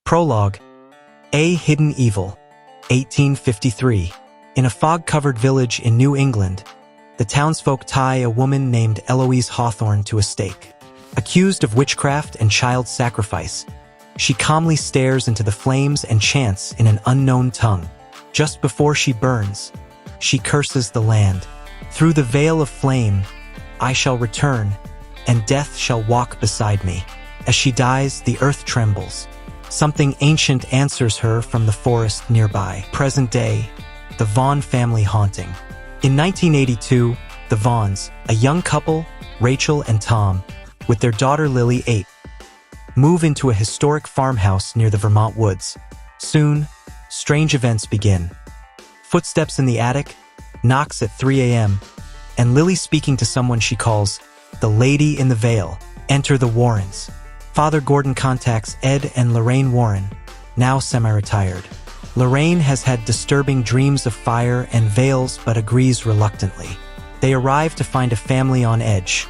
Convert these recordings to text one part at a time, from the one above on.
Prologue. A Hidden Evil, 1853. In a fog-covered village in New England, the townsfolk tie a woman named Eloise Hawthorne to a stake. Accused of witchcraft and child sacrifice, she calmly stares into the flames and chants in an unknown tongue. Just before she burns, she curses the land. Through the veil of flame, I shall return, and death shall walk beside me. As she dies, the earth trembles. Something ancient answers her from the forest nearby. Present day, the Vaughn family haunting. In 1982, the Vaughns, a young couple, Rachel and Tom, with their daughter Lily, 8, move into a historic farmhouse near the Vermont woods. Soon, strange events begin. Footsteps in the attic, knocks at 3 a.m., and Lily speaking to someone she calls the Lady in the Veil. Enter the Warrens. Father Gordon contacts Ed and Lorraine Warren, now semi-retired. Lorraine has had disturbing dreams of fire and veils but agrees reluctantly. They arrive to find a family on edge.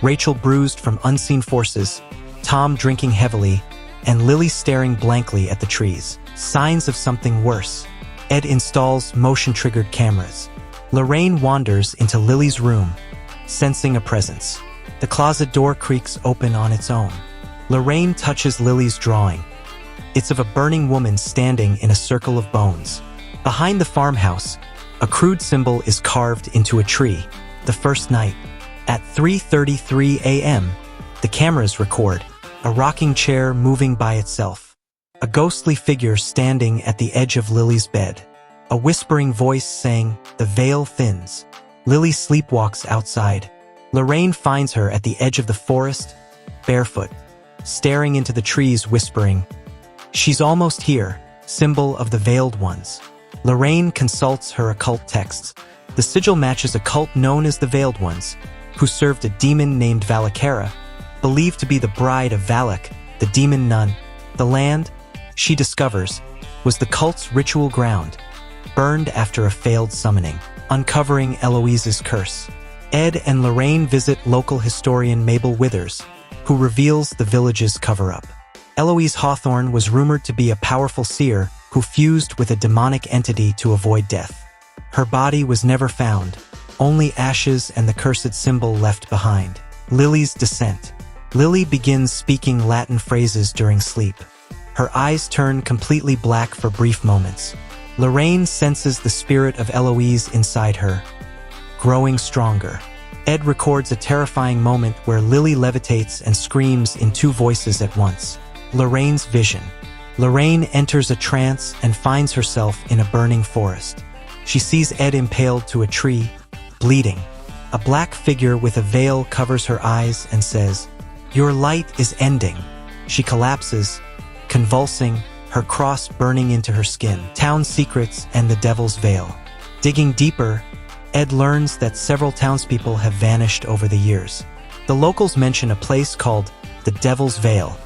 Rachel bruised from unseen forces, Tom drinking heavily, and Lily staring blankly at the trees. Signs of something worse. Ed installs motion-triggered cameras. Lorraine wanders into Lily's room, sensing a presence. The closet door creaks open on its own. Lorraine touches Lily's drawing. It's of a burning woman standing in a circle of bones. Behind the farmhouse, a crude symbol is carved into a tree. The first night. At 3:33 a.m., the cameras record a rocking chair moving by itself. A ghostly figure standing at the edge of Lily's bed. A whispering voice saying, "The veil thins." Lily sleepwalks outside. Lorraine finds her at the edge of the forest, barefoot, staring into the trees, whispering, "She's almost here," symbol of the veiled ones. Lorraine consults her occult texts. The sigil matches a cult known as the Veiled Ones, who served a demon named Valakara, believed to be the bride of Valak, the Demon Nun. The land, she discovers, was the cult's ritual ground, burned after a failed summoning, uncovering Eloise's curse. Ed and Lorraine visit local historian 𝗕𝗡𝗎, who reveals the village's cover-up. Eloise Hawthorne was rumored to be a powerful seer who fused with a demonic entity to avoid death. Her body was never found, only ashes and the cursed symbol left behind. Lily's descent. Lily begins speaking Latin phrases during sleep. Her eyes turn completely black for brief moments. Lorraine senses the spirit of Eloise inside her, growing stronger. Ed records a terrifying moment where Lily levitates and screams in two voices at once. Lorraine's vision. Lorraine enters a trance and finds herself in a burning forest. She sees Ed impaled to a tree, bleeding. A black figure with a veil covers her eyes and says, "Your light is ending." She collapses, convulsing, her cross burning into her skin. Town secrets and the Devil's Veil. Digging deeper, Ed learns that several townspeople have vanished over the years. The locals mention a place called the Devil's Veil,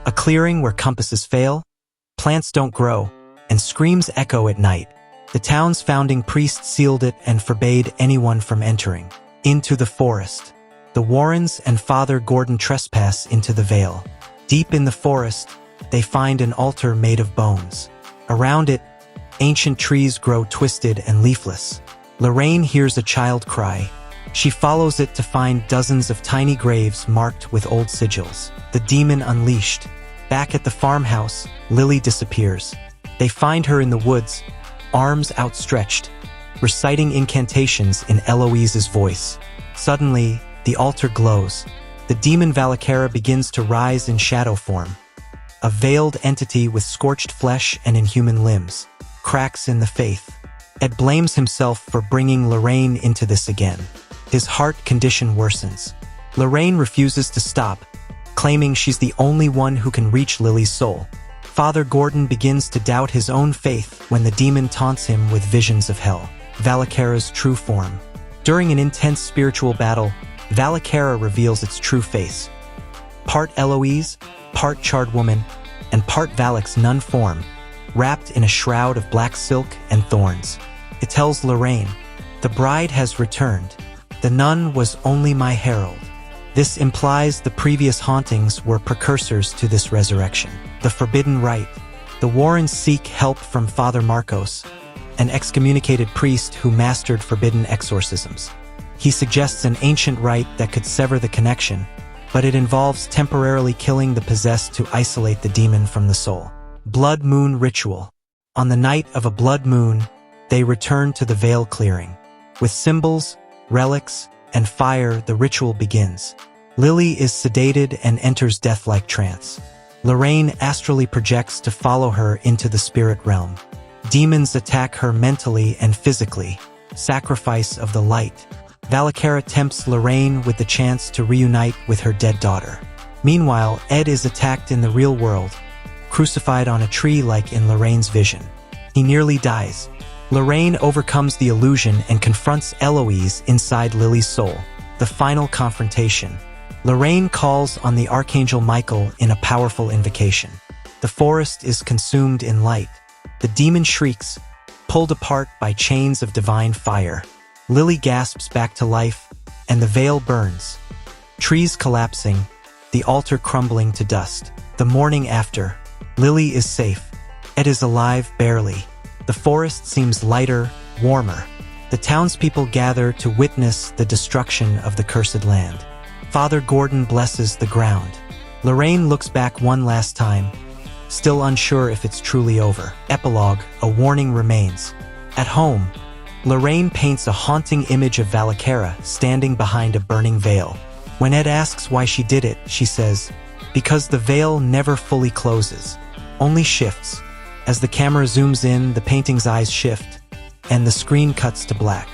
a clearing where compasses fail, plants don't grow, and screams echo at night. The town's founding priest sealed it and forbade anyone from entering. Into the forest. The Warrens and Father Gordon trespass into the veil. Deep in the forest, they find an altar made of bones. Around it, ancient trees grow twisted and leafless. Lorraine hears a child cry. She follows it to find dozens of tiny graves marked with old sigils. The demon unleashed. Back at the farmhouse, Lily disappears. They find her in the woods, arms outstretched, reciting incantations in Eloise's voice. Suddenly, the altar glows. The demon Valakara begins to rise in shadow form. A veiled entity with scorched flesh and inhuman limbs. Cracks in the faith. Ed blames himself for bringing Lorraine into this again. His heart condition worsens. Lorraine refuses to stop, claiming she's the only one who can reach Lily's soul. Father Gordon begins to doubt his own faith when the demon taunts him with visions of hell. Valakara's true form. During an intense spiritual battle, Valakara reveals its true face. Part Eloise, part charred woman, and part Valak's nun form, wrapped in a shroud of black silk and thorns. It tells Lorraine, "The bride has returned. The nun was only my herald." This implies the previous hauntings were precursors to this resurrection. the forbidden rite. The Warrens seek help from Father Marcos, an excommunicated priest who mastered forbidden exorcisms. He suggests an ancient rite that could sever the connection, but it involves temporarily killing the possessed to isolate the demon from the soul. Blood Moon Ritual. On the night of a blood moon, they return to the veil clearing. With symbols, relics, and fire, the ritual begins. Lily is sedated and enters death-like trance. Lorraine astrally projects to follow her into the spirit realm. Demons attack her mentally and physically. Sacrifice of the light. Valakara tempts Lorraine with the chance to reunite with her dead daughter. Meanwhile, Ed is attacked in the real world, crucified on a tree like in Lorraine's vision. He nearly dies. Lorraine overcomes the illusion and confronts Eloise inside Lily's soul. The final confrontation. Lorraine calls on the Archangel Michael in a powerful invocation. The forest is consumed in light. The demon shrieks, pulled apart by chains of divine fire. Lily gasps back to life, and the veil burns. Trees collapsing, the altar crumbling to dust. The morning after, Lily is safe. Ed is alive, barely. The forest seems lighter, warmer. The townspeople gather to witness the destruction of the cursed land. Father Gordon blesses the ground. Lorraine looks back one last time, still unsure if it's truly over. Epilogue, a warning remains. At home, Lorraine paints a haunting image of Valakara standing behind a burning veil. When Ed asks why she did it, she says, "Because the veil never fully closes, only shifts." As the camera zooms in, the painting's eyes shift, and the screen cuts to black.